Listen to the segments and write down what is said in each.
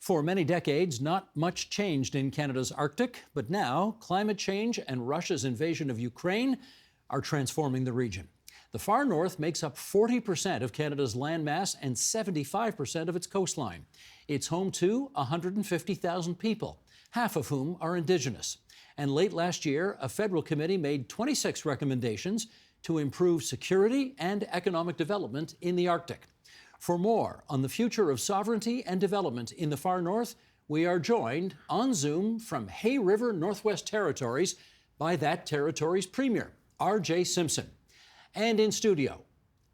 For many decades, not much changed in Canada's Arctic, but now climate change and Russia's invasion of Ukraine are transforming the region. The far north makes up 40% of Canada's landmass and 75% of its coastline. It's home to 150,000 people, half of whom are Indigenous. And late last year, a federal committee made 26 recommendations to improve security and economic development in the Arctic. For more on the future of sovereignty and development in the far north, we are joined on Zoom from Hay River, Northwest Territories by that territory's premier, R.J. Simpson. And in studio,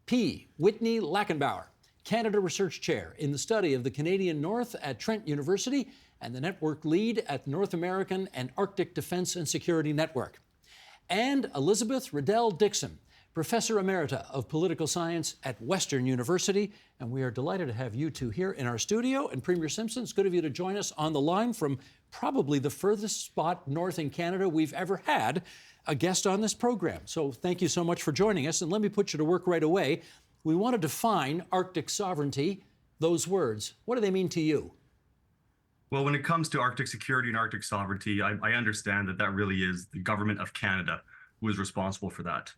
P. Whitney Lackenbauer, Canada Research Chair in the study of the Canadian North at Trent University and the network lead at North American and Arctic Defense and Security Network. And Elizabeth Riddell-Dixon, Professor Emerita of Political Science at Western University. And we are delighted to have you two here in our studio. And Premier Simpson, it's good of you to join us on the line from probably the furthest spot north in Canada we've ever had a guest on this program. So thank you so much for joining us. And let me put you to work right away. We want to define Arctic sovereignty. Those words, what do they mean to you? Well, when it comes to Arctic security and Arctic sovereignty, I understand that really is the government of Canada who is responsible for that.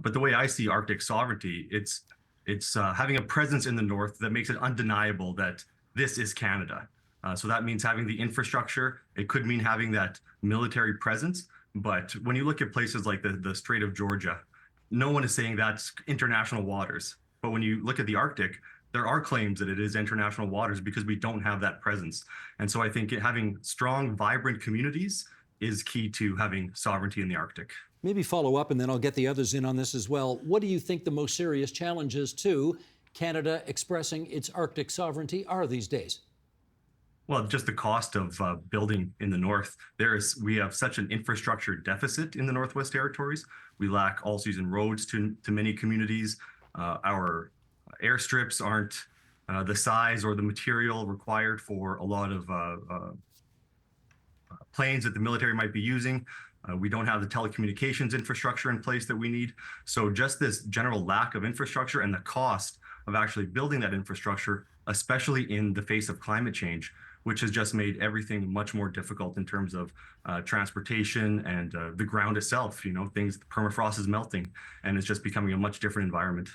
But the way I see Arctic sovereignty, it's having a presence in the north that makes it undeniable that this is Canada. So that means having the infrastructure. It could mean having that military presence. But when you look at places like the Strait of Georgia, no one is saying that's international waters. But when you look at the Arctic, there are claims that it is international waters because we don't have that presence. And so I think having strong, vibrant communities is key to having sovereignty in the Arctic. Maybe follow up, and then I'll get the others in on this as well. What do you think the most serious challenges to Canada expressing its Arctic sovereignty are these days? Well, just the cost of building in the north. We have such an infrastructure deficit in the Northwest Territories. We lack all-season roads to many communities. Our airstrips aren't the size or the material required for a lot of planes that the military might be using. We don't have the telecommunications infrastructure in place that we need. So just this general lack of infrastructure and the cost of actually building that infrastructure, especially in the face of climate change, which has just made everything much more difficult in terms of transportation and the ground itself. You know, the permafrost is melting and it's just becoming a much different environment.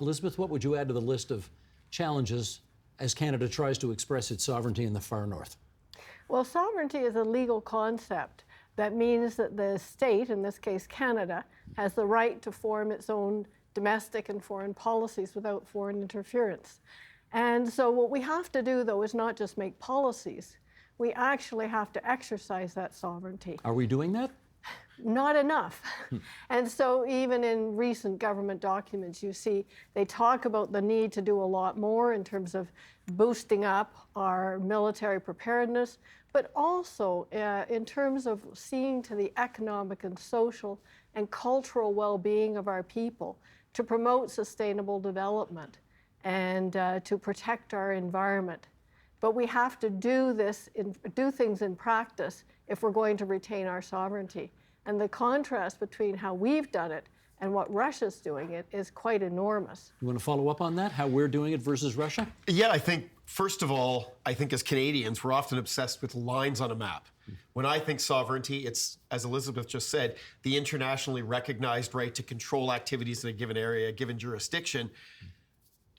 Elizabeth, what would you add to the list of challenges as Canada tries to express its sovereignty in the far north? Well, sovereignty is a legal concept. That means that the state, in this case Canada, has the right to form its own domestic and foreign policies without foreign interference. And so what we have to do, though, is not just make policies. We actually have to exercise that sovereignty. Are we doing that? Not enough. And so even in recent government documents, you see they talk about the need to do a lot more in terms of boosting up our military preparedness, but also in terms of seeing to the economic and social and cultural well-being of our people, to promote sustainable development and to protect our environment. But we have to do things in practice if we're going to retain our sovereignty. And the contrast between how we've done it and what Russia's doing it is quite enormous. You want to follow up on that, how we're doing it versus Russia? Yeah, I think, first of all, I think as Canadians, we're often obsessed with lines on a map. When I think sovereignty, it's, as Elizabeth just said, the internationally recognized right to control activities in a given area, a given jurisdiction.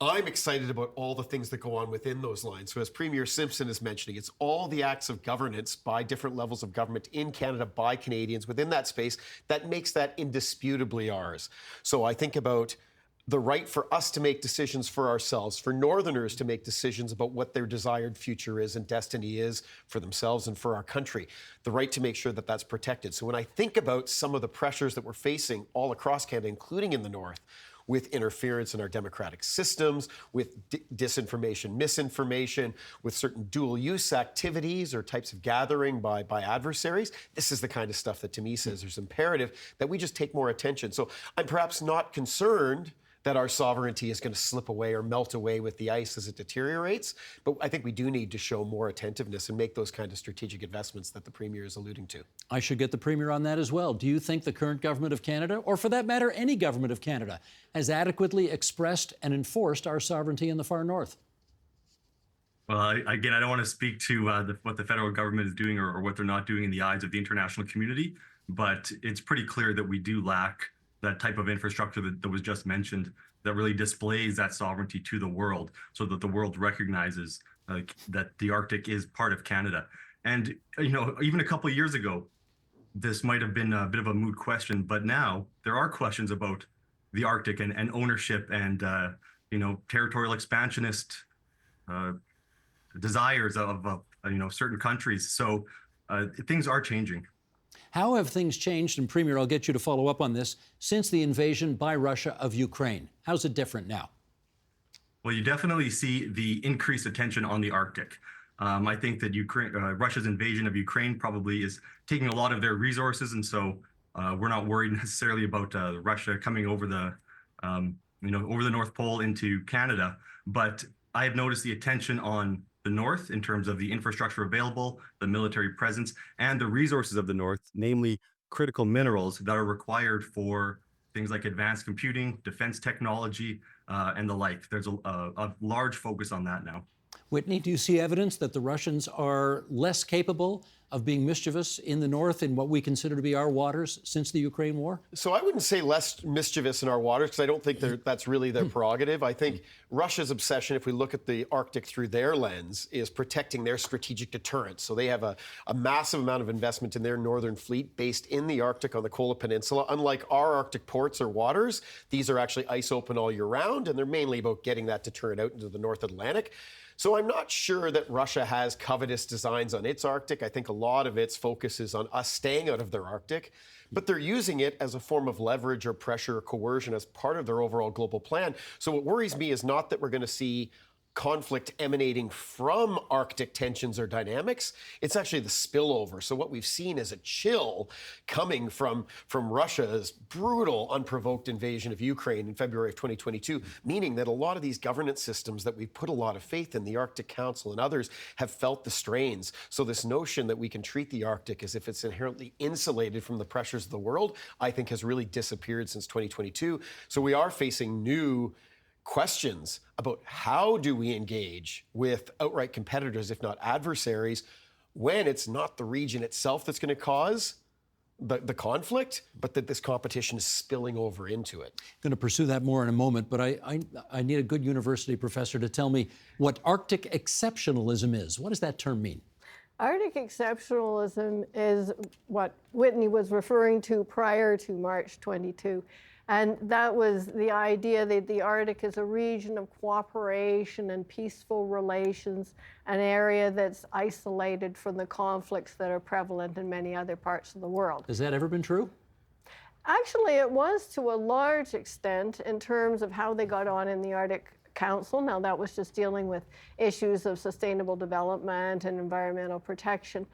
I'm excited about all the things that go on within those lines. So as Premier Simpson is mentioning, it's all the acts of governance by different levels of government in Canada by Canadians within that space that makes that indisputably ours. So I think about the right for us to make decisions for ourselves, for Northerners to make decisions about what their desired future is and destiny is for themselves and for our country, the right to make sure that that's protected. So when I think about some of the pressures that we're facing all across Canada, including in the north, with interference in our democratic systems, with disinformation, misinformation, with certain dual-use activities or types of gathering by adversaries. This is the kind of stuff that to me says there's imperative that we just take more attention. So I'm perhaps not concerned that our sovereignty is going to slip away or melt away with the ice as it deteriorates. But I think we do need to show more attentiveness and make those kind of strategic investments that the Premier is alluding to. I should get the Premier on that as well. Do you think the current government of Canada, or for that matter, any government of Canada, has adequately expressed and enforced our sovereignty in the far north? Well, again, I don't want to speak to what the federal government is doing or what they're not doing in the eyes of the international community, but it's pretty clear that we do lack that type of infrastructure that was just mentioned that really displays that sovereignty to the world so that the world recognizes that the Arctic is part of Canada. And, even a couple of years ago, this might have been a bit of a moot question, but now there are questions about the Arctic and ownership and, territorial expansionist desires of certain countries. So things are changing. How have things changed, and Premier, I'll get you to follow up on this, since the invasion by Russia of Ukraine? How's it different now? Well, you definitely see the increased attention on the Arctic. I think that Russia's invasion of Ukraine probably is taking a lot of their resources, and so we're not worried necessarily about Russia coming over the North Pole into Canada. But I have noticed the attention on the North in terms of the infrastructure available, the military presence, and the resources of the North, namely critical minerals that are required for things like advanced computing, defense technology, and the like. There's a large focus on that now. Whitney, do you see evidence that the Russians are less capable of being mischievous in the North in what we consider to be our waters since the Ukraine war? So I wouldn't say less mischievous in our waters, because I don't think that's really their prerogative. I think Russia's obsession, if we look at the Arctic through their lens, is protecting their strategic deterrence. So they have a massive amount of investment in their northern fleet based in the Arctic on the Kola Peninsula. Unlike our Arctic ports or waters, these are actually ice open all year round, and they're mainly about getting that deterrent out into the North Atlantic. So I'm not sure that Russia has covetous designs on its Arctic. I think a lot of its focus is on us staying out of their Arctic, but they're using it as a form of leverage or pressure or coercion as part of their overall global plan. So what worries me is not that we're going to see conflict emanating from Arctic tensions or dynamics. It's actually the spillover. So what we've seen is a chill coming from Russia's brutal, unprovoked invasion of Ukraine in February of 2022, meaning that a lot of these governance systems that we've put a lot of faith in, the Arctic Council and others, have felt the strains. So this notion that we can treat the Arctic as if it's inherently insulated from the pressures of the world, I think has really disappeared since 2022. So we are facing new questions about how do we engage with outright competitors, if not adversaries, when it's not the region itself that's going to cause the conflict, but that this competition is spilling over into it. I'm going to pursue that more in a moment, but I need a good university professor to tell me what Arctic exceptionalism is. What does that term mean? Arctic exceptionalism is what Whitney was referring to prior to March 22. And that was the idea that the Arctic is a region of cooperation and peaceful relations, an area that's isolated from the conflicts that are prevalent in many other parts of the world. Has that ever been true? Actually, it was to a large extent in terms of how they got on in the Arctic Council. Now, that was just dealing with issues of sustainable development and environmental protection.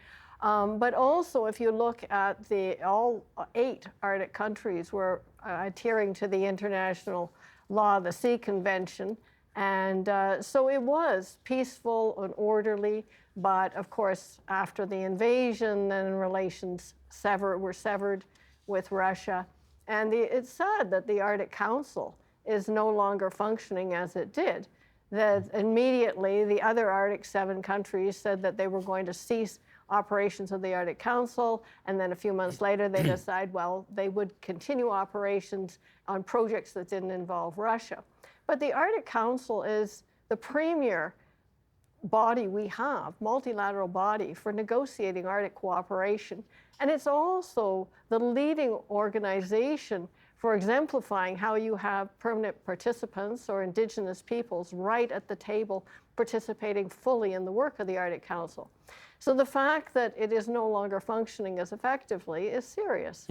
But also, if you look at all 8 Arctic countries were adhering to the International Law of the Sea Convention. And so it was peaceful and orderly. But of course, after the invasion, then relations were severed with Russia. And it's sad that the Arctic Council is no longer functioning as it did. That immediately the other Arctic 7 countries said that they were going to cease operations of the Arctic Council, and then a few months later they decide, well, they would continue operations on projects that didn't involve Russia. But the Arctic Council is the premier body we have, multilateral body for negotiating Arctic cooperation. And it's also the leading organization for exemplifying how you have permanent participants or Indigenous peoples right at the table participating fully in the work of the Arctic Council. So the fact that it is no longer functioning as effectively is serious.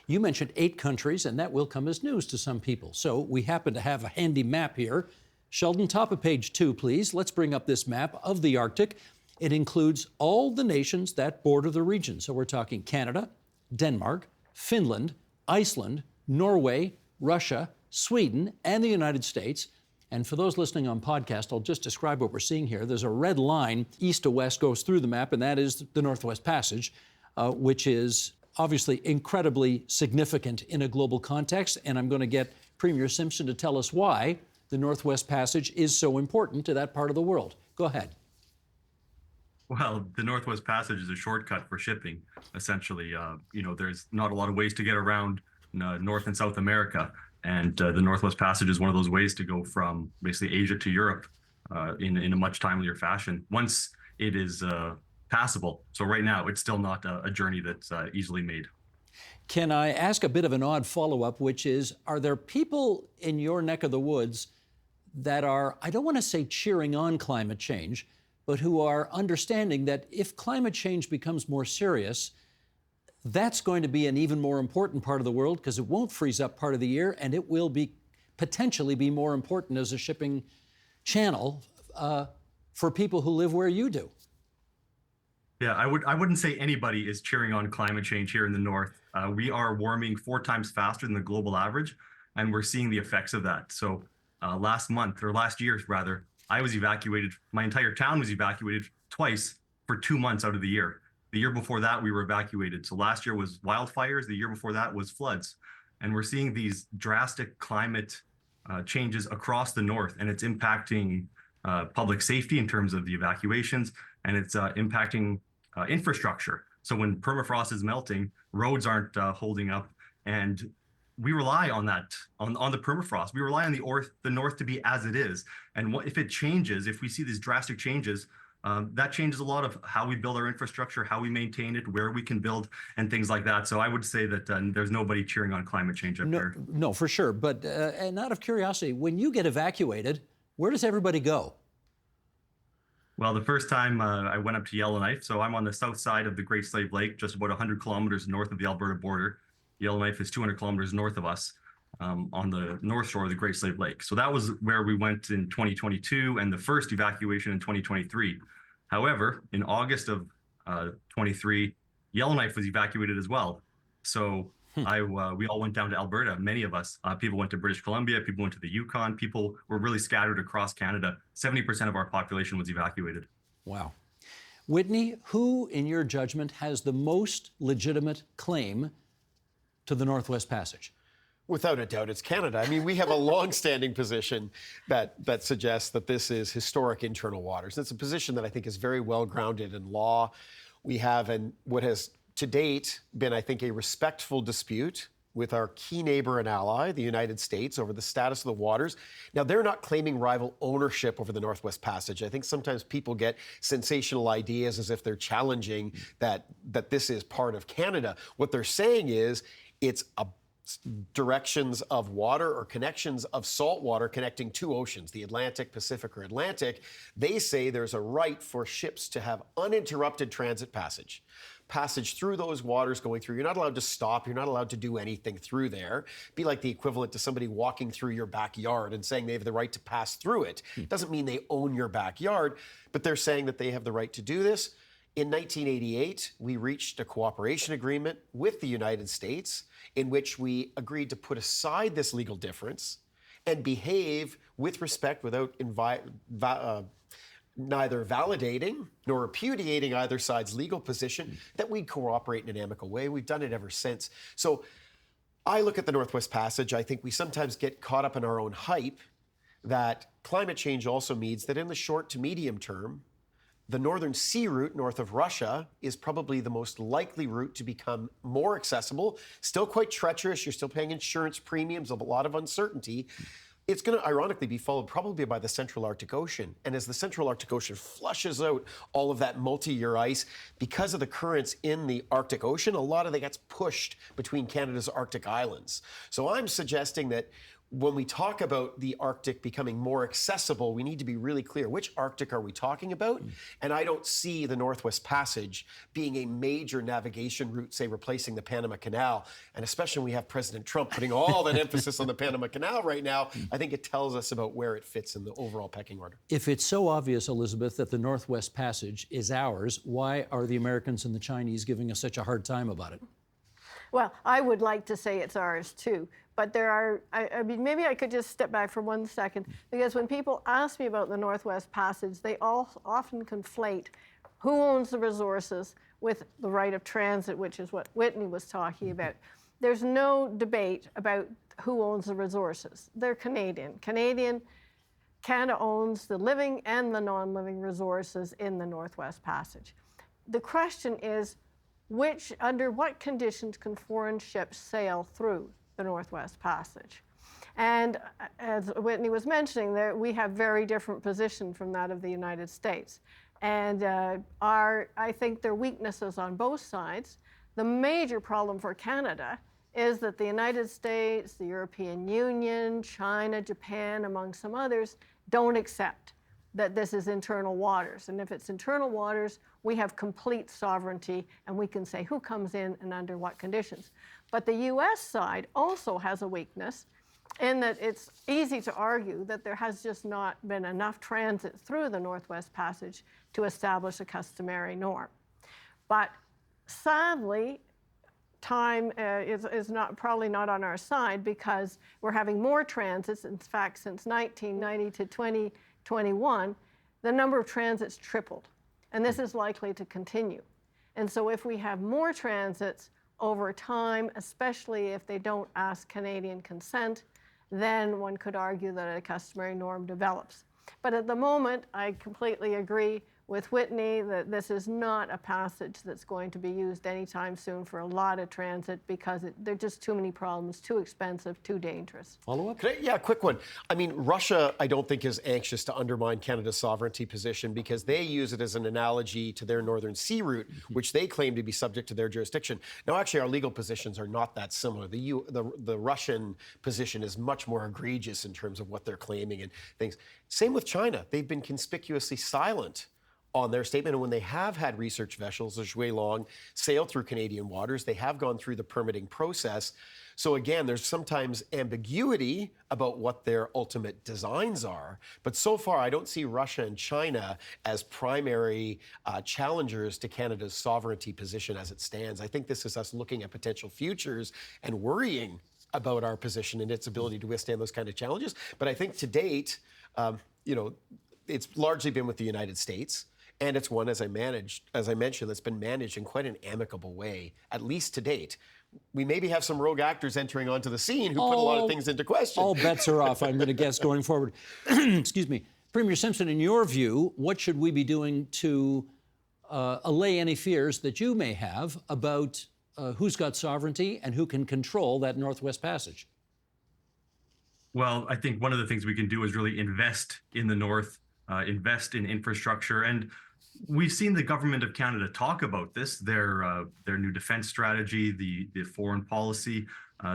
You mentioned 8 countries, and that will come as news to some people. So we happen to have a handy map here. Sheldon, top of page 2, please. Let's bring up this map of the Arctic. It includes all the nations that border the region. So we're talking Canada, Denmark, Finland, Iceland, Norway, Russia, Sweden, and the United States. And for those listening on podcast, I'll just describe what we're seeing here. There's a red line east to west goes through the map, and that is the Northwest Passage, which is obviously incredibly significant in a global context. And I'm going to get Premier Simpson to tell us why the Northwest Passage is so important to that part of the world. Go ahead. Well, the Northwest Passage is a shortcut for shipping, essentially. There's not a lot of ways to get around North and South America. And the Northwest Passage is one of those ways to go from basically Asia to Europe in a much timelier fashion once it is passable. So right now, it's still not a journey that's easily made. Can I ask a bit of an odd follow-up, which is, are there people in your neck of the woods that are, I don't want to say cheering on climate change, but who are understanding that if climate change becomes more serious, that's going to be an even more important part of the world because it won't freeze up part of the year, and it will be potentially be more important as a shipping channel for people who live where you do? Yeah, I wouldn't say anybody is cheering on climate change here in the north. We are warming 4 times faster than the global average, and we're seeing the effects of that. So last year rather, I was evacuated. My entire town was evacuated twice for 2 months out of the year. The year before that, we were evacuated. So last year was wildfires. The year before that was floods. And we're seeing these drastic climate changes across the north, and it's impacting public safety in terms of the evacuations, and it's impacting infrastructure. So when permafrost is melting, roads aren't holding up, and we rely on that, on the permafrost. We rely on the north to be as it is. And if it changes, if we see these drastic changes, that changes a lot of how we build our infrastructure, how we maintain it, where we can build, and things like that. So I would say that there's nobody cheering on climate change up there. No, for sure. But and out of curiosity, when you get evacuated, where does everybody go? Well, the first time I went up to Yellowknife, so I'm on the south side of the Great Slave Lake, just about 100 kilometers north of the Alberta border. Yellowknife is 200 kilometers north of us on the north shore of the Great Slave Lake. So that was where we went in 2022 and the first evacuation in 2023. However, in August of 23, Yellowknife was evacuated as well. So we all went down to Alberta, many of us. People went to British Columbia, people went to the Yukon, people were really scattered across Canada. 70% of our population was evacuated. Wow. Whitney, who, in your judgment, has the most legitimate claim to the Northwest Passage? Without a doubt, it's Canada. I mean, we have a long-standing position that suggests that this is historic internal waters. It's a position that I think is very well grounded in law. We have what has to date been, I think, a respectful dispute with our key neighbor and ally, the United States, over the status of the waters. Now, they're not claiming rival ownership over the Northwest Passage. I think sometimes people get sensational ideas as if they're challenging that this is part of Canada. What they're saying is it's a directions of water or connections of salt water connecting 2 oceans, the Atlantic, Pacific, or Atlantic. They say there's a right for ships to have uninterrupted transit passage through those waters going through. You're not allowed to stop. You're not allowed to do anything through there. Be like the equivalent to somebody walking through your backyard and saying they have the right to pass through it. Doesn't mean they own your backyard, but they're saying that they have the right to do this. In 1988, we reached a cooperation agreement with the United States in which we agreed to put aside this legal difference and behave with respect without neither validating nor repudiating either side's legal position, that we'd cooperate in an amicable way. We've done it ever since. So I look at the Northwest Passage. I think we sometimes get caught up in our own hype that climate change also means that in the short to medium term, the northern sea route north of Russia is probably the most likely route to become more accessible. Still quite treacherous. You're still paying insurance premiums, a lot of uncertainty. It's going to ironically be followed probably by the Central Arctic Ocean. And as the Central Arctic Ocean flushes out all of that multi-year ice, because of the currents in the Arctic Ocean, a lot of that gets pushed between Canada's Arctic islands. So I'm suggesting that when we talk about the Arctic becoming more accessible, we need to be really clear. Which Arctic are we talking about? And I don't see the Northwest Passage being a major navigation route, say, replacing the Panama Canal. And especially when we have President Trump putting all that emphasis on the Panama Canal right now, I think it tells us about where it fits in the overall pecking order. If it's so obvious, Elizabeth, that the Northwest Passage is ours, why are the Americans and the Chinese giving us such a hard time about it? Well, I would like to say it's ours too, but there are, I mean, maybe I could just step back for 1 second, because when people ask me about the Northwest Passage, they all often conflate who owns the resources with the right of transit, which is what Whitney was talking about. There's no debate about who owns the resources. They're Canadian. Canada owns the living and the non-living resources in the Northwest Passage. The question is, under what conditions can foreign ships sail through the Northwest Passage? And as Whitney was mentioning, we have very different position from that of the United States. And I think there are weaknesses on both sides. The major problem for Canada is that the United States, the European Union, China, Japan, among some others, don't accept that this is internal waters. And if it's internal waters, we have complete sovereignty, and we can say who comes in and under what conditions. But the US side also has a weakness in that it's easy to argue that there has just not been enough transit through the Northwest Passage to establish a customary norm. But sadly, time is probably not on our side, because we're having more transits. In fact, since 1990 to 2021, the number of transits tripled, and this is likely to continue. And so if we have more transits over time, especially if they don't ask Canadian consent, then one could argue that a customary norm develops. But at the moment, I completely agree with Whitney that this is not a passage that's going to be used anytime soon for a lot of transit, because there are just too many problems, too expensive, too dangerous. Follow up? Yeah, quick one. I mean, Russia, I don't think, is anxious to undermine Canada's sovereignty position, because they use it as an analogy to their Northern Sea route, which they claim to be subject to their jurisdiction. Now, actually, our legal positions are not that similar. The Russian position is much more egregious in terms of what they're claiming and things. Same with China. They've been conspicuously silent on their statement. And when they have had research vessels, the Zhuilong, sail through Canadian waters, they have gone through the permitting process. So again, there's sometimes ambiguity about what their ultimate designs are. But so far, I don't see Russia and China as primary challengers to Canada's sovereignty position as it stands. I think this is us looking at potential futures and worrying about our position and its ability to withstand those kind of challenges. But I think to date, it's largely been with the United States. And it's one, as I mentioned, that's been managed in quite an amicable way, at least to date. We maybe have some rogue actors entering onto the scene who put a lot of things into question. All bets are off, I'm going to guess, going forward. Excuse me. Premier Simpson, in your view, what should we be doing to allay any fears that you may have about who's got sovereignty and who can control that Northwest Passage? Well, I think one of the things we can do is really invest in the North, invest in infrastructure. And we've seen the government of Canada talk about this, their new defense strategy, the foreign policy.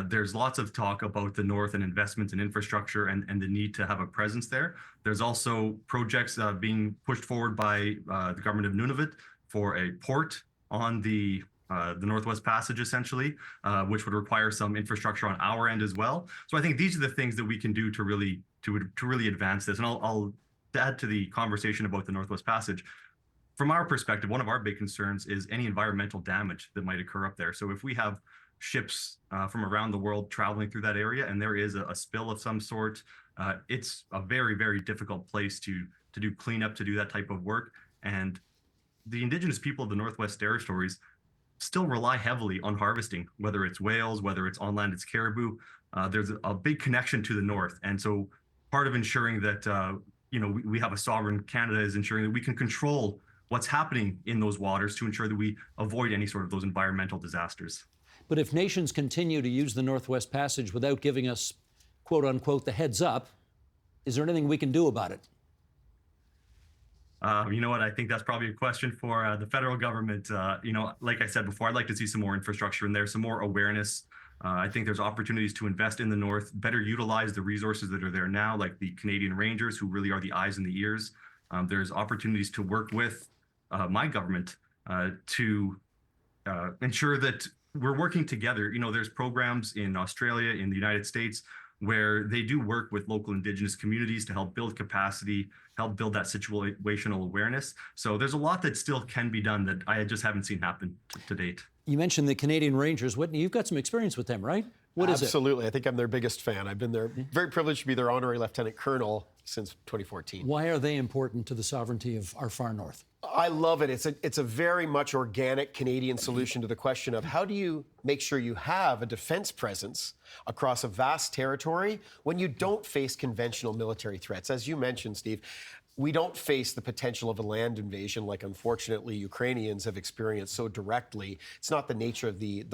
There's lots of talk about the North and investments in infrastructure and the need to have a presence there. There's also projects being pushed forward by the government of Nunavut for a port on the Northwest Passage, essentially, which would require some infrastructure on our end as well. So I think these are the things that we can do to really advance this. And I'll add to the conversation about the Northwest Passage. From our perspective, one of our big concerns is any environmental damage that might occur up there. So if we have ships from around the world traveling through that area and there is a spill of some sort, it's a very, very difficult place to do cleanup, to do that type of work. And the Indigenous people of the Northwest Territories still rely heavily on harvesting, whether it's whales, whether it's on land, it's caribou. There's a big connection to the North. And so part of ensuring that we have a sovereign Canada is ensuring that we can control what's happening in those waters to ensure that we avoid any sort of those environmental disasters. But if nations continue to use the Northwest Passage without giving us, quote unquote, the heads up, is there anything we can do about it? You know what? I think that's probably a question for the federal government. Like I said before, I'd like to see some more infrastructure in there, some more awareness. I think there's opportunities to invest in the North, better utilize the resources that are there now, like the Canadian Rangers, who really are the eyes and the ears. There's opportunities to work with my government to ensure that we're working together. There's programs in Australia, in the United States, where they do work with local Indigenous communities to help build capacity, help build that situational awareness. So there's a lot that still can be done that I just haven't seen happen to date. You mentioned the Canadian Rangers. Whitney, you've got some experience with them, right? What is it? Absolutely. I think I'm their biggest fan. I've been very privileged to be their honorary lieutenant colonel since 2014. Why are they important to the sovereignty of our far north? I love it. It's a very much organic Canadian solution to the question of how do you make sure you have a defense presence across a vast territory when you don't face conventional military threats. As you mentioned, Steve, we don't face the potential of a land invasion like, unfortunately, Ukrainians have experienced so directly. It's not the nature of the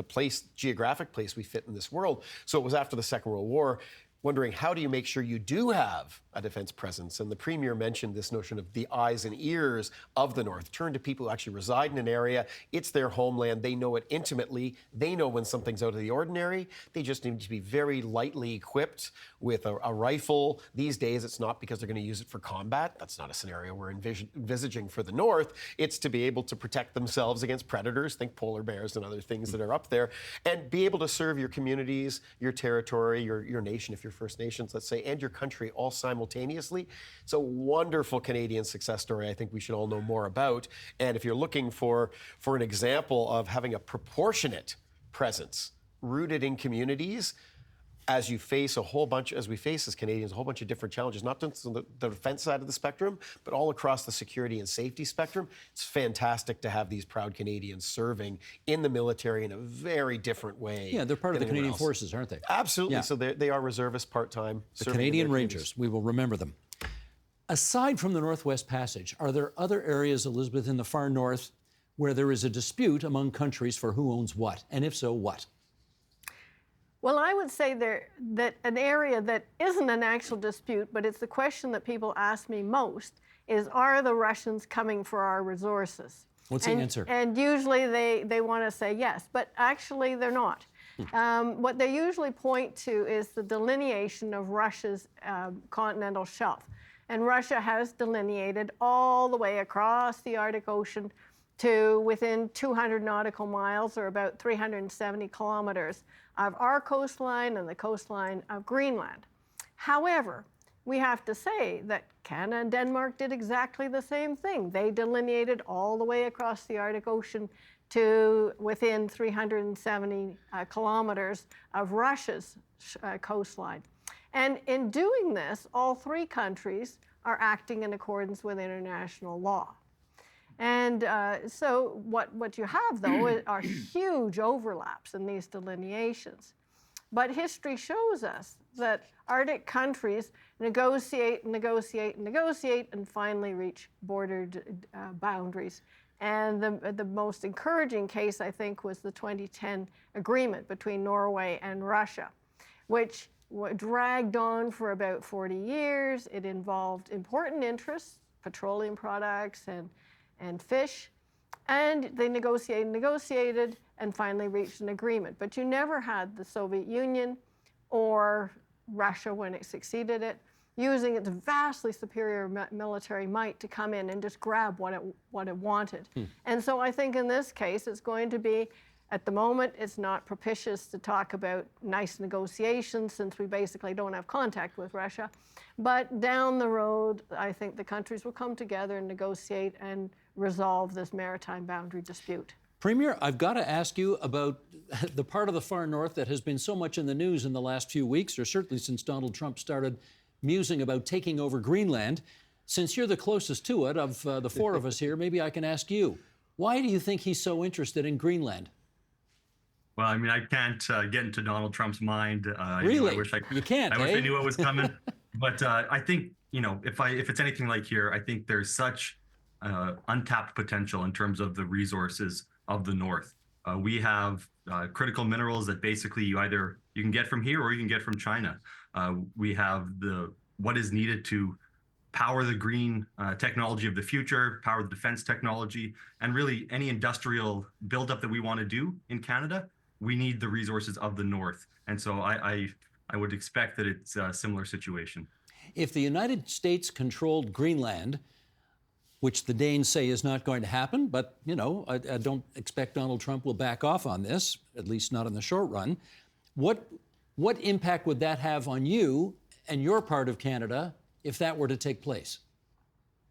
geographic place we fit in this world. So it was after the Second World War, wondering how do you make sure you do have a defense presence? And the Premier mentioned this notion of the eyes and ears of the North. Turn to people who actually reside in an area. It's their homeland. They know it intimately. They know when something's out of the ordinary. They just need to be very lightly equipped with a rifle. These days, it's not because they're going to use it for combat. That's not a scenario we're envisaging for the North. It's to be able to protect themselves against predators, think polar bears and other things that are up there, and be able to serve your communities, your territory, your nation, if you're First Nations, let's say, and your country all simultaneously. It's a wonderful Canadian success story I think we should all know more about. And if you're looking for an example of having a proportionate presence rooted in communities, as you face as we face as Canadians, a whole bunch of different challenges, not just on the defense side of the spectrum, but all across the security and safety spectrum. It's fantastic to have these proud Canadians serving in the military in a very different way. Yeah, they're part of the than anyone Canadian else. Forces, aren't they? Absolutely. Yeah. So they are reservists part-time. The Canadian Rangers. We will remember them. Aside from the Northwest Passage, are there other areas, Elizabeth, in the far north where there is a dispute among countries for who owns what? And if so, what? Well, I would say that an area that isn't an actual dispute, but it's the question that people ask me most, is are the Russians coming for our resources? What's the answer? And usually they want to say yes, but actually they're not. What they usually point to is the delineation of Russia's continental shelf. And Russia has delineated all the way across the Arctic Ocean to within 200 nautical miles, or about 370 kilometers, of our coastline and the coastline of Greenland. However, we have to say that Canada and Denmark did exactly the same thing. They delineated all the way across the Arctic Ocean to within 370 kilometers of Russia's coastline. And in doing this, all three countries are acting in accordance with international law. And so what you have, though, are huge overlaps in these delineations. But history shows us that Arctic countries negotiate and finally reach border boundaries. And the most encouraging case, I think, was the 2010 agreement between Norway and Russia, which dragged on for about 40 years. It involved important interests, petroleum products and fish, and they negotiated, and finally reached an agreement. But you never had the Soviet Union or Russia, when it succeeded it, using its vastly superior military might to come in and just grab what it wanted. And so I think in this case, it's going to be, at the moment, it's not propitious to talk about nice negotiations since we basically don't have contact with Russia. But down the road, I think the countries will come together and negotiate and resolve this maritime boundary dispute. Premier, I've got to ask you about the part of the far north that has been so much in the news in the last few weeks, or certainly since Donald Trump started musing about taking over Greenland. Since you're the closest to it of the four of us here, maybe I can ask you, why do you think he's so interested in Greenland? Well, I mean, I can't get into Donald Trump's mind. Really? I wish I You can't, I wish eh? I knew what was coming. But I think, if it's anything like here, I think there's such untapped potential in terms of the resources of the North. We have critical minerals that basically you can get from here or you can get from China. We have what is needed to power the green technology of the future, power the defense technology, and really any industrial buildup that we want to do in Canada. We need the resources of the North. And so I would expect that it's a similar situation. If the United States controlled Greenland, which the Danes say is not going to happen, but, I don't expect Donald Trump will back off on this, at least not in the short run. What impact would that have on you and your part of Canada if that were to take place?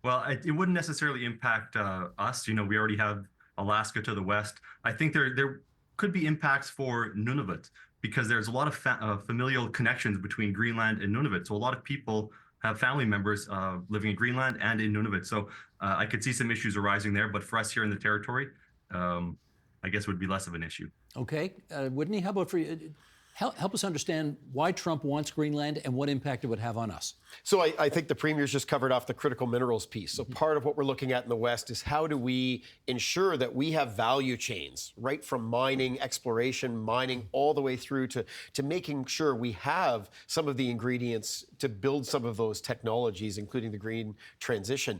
Well, it wouldn't necessarily impact us. We already have Alaska to the west. I think there could be impacts for Nunavut because there's a lot of familial connections between Greenland and Nunavut. So a lot of people have family members living in Greenland and in Nunavut. So I could see some issues arising there, but for us here in the territory, I guess it would be less of an issue. Okay. Whitney, how about for you? Help us understand why Trump wants Greenland and what impact it would have on us. So I think the Premier's just covered off the critical minerals piece. So part of what we're looking at in the West is how do we ensure that we have value chains, right from mining, exploration, mining, all the way through to making sure we have some of the ingredients to build some of those technologies, including the green transition.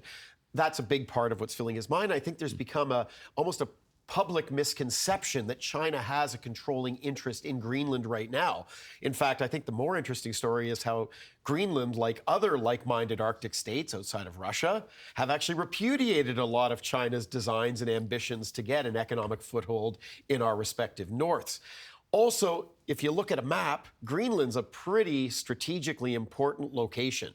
That's a big part of what's filling his mind. I think there's become almost a public misconception that China has a controlling interest in Greenland right now. In fact, I think the more interesting story is how Greenland, like other like-minded Arctic states outside of Russia, have actually repudiated a lot of China's designs and ambitions to get an economic foothold in our respective norths. Also, if you look at a map, Greenland's a pretty strategically important location,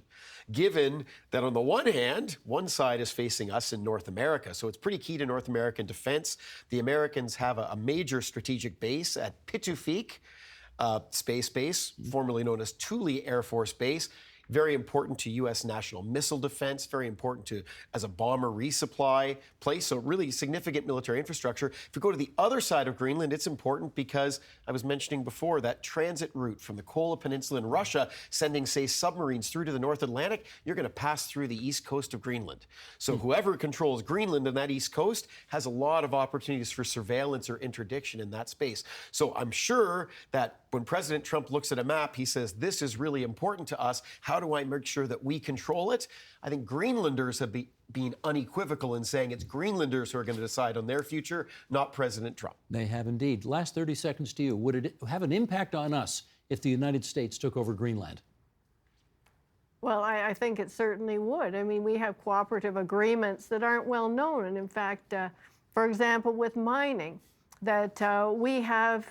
given that on the one hand, one side is facing us in North America. So it's pretty key to North American defense. The Americans have a major strategic base at Pituffik Space Base, formerly known as Thule Air Force Base. Very important to U.S. national missile defense, very important as a bomber resupply place, so really significant military infrastructure. If you go to the other side of Greenland, it's important because I was mentioning before that transit route from the Kola Peninsula in Russia, sending, say, submarines through to the North Atlantic, you're going to pass through the east coast of Greenland. So whoever controls Greenland and that east coast has a lot of opportunities for surveillance or interdiction in that space. So I'm sure that when President Trump looks at a map, he says, this is really important to us. How do I make sure that we control it? I think Greenlanders have been unequivocal in saying it's Greenlanders who are going to decide on their future, not President Trump. They have indeed. Last 30 seconds to you. Would it have an impact on us if the United States took over Greenland? Well, I think it certainly would. I mean, we have cooperative agreements that aren't well known. And in fact, for example, with mining, that we have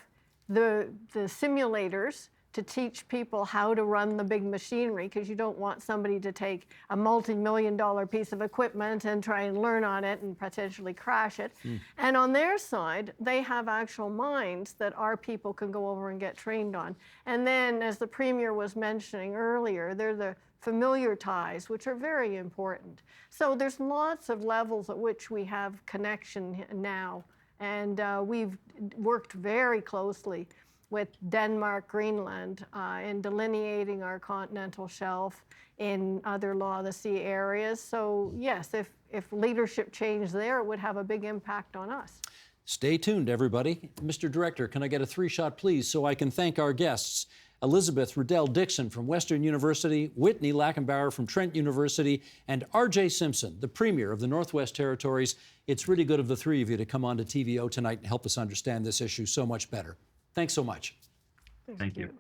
the simulators to teach people how to run the big machinery, because you don't want somebody to take a multi-million-dollar piece of equipment and try and learn on it and potentially crash it. And on their side, they have actual mines that our people can go over and get trained on. And then, as the Premier was mentioning earlier, they're the familiar ties, which are very important. So there's lots of levels at which we have connection now. And we've worked very closely with Denmark, Greenland, in delineating our continental shelf in other law of the sea areas. So yes, if leadership changed there, it would have a big impact on us. Stay tuned, everybody. Mr. Director, can I get a 3-shot, please, so I can thank our guests? Elizabeth Riddell-Dixon from Western University, Whitney Lackenbauer from Trent University, and R.J. Simpson, the Premier of the Northwest Territories. It's really good of the three of you to come on to TVO tonight and help us understand this issue so much better. Thanks so much. Thank you.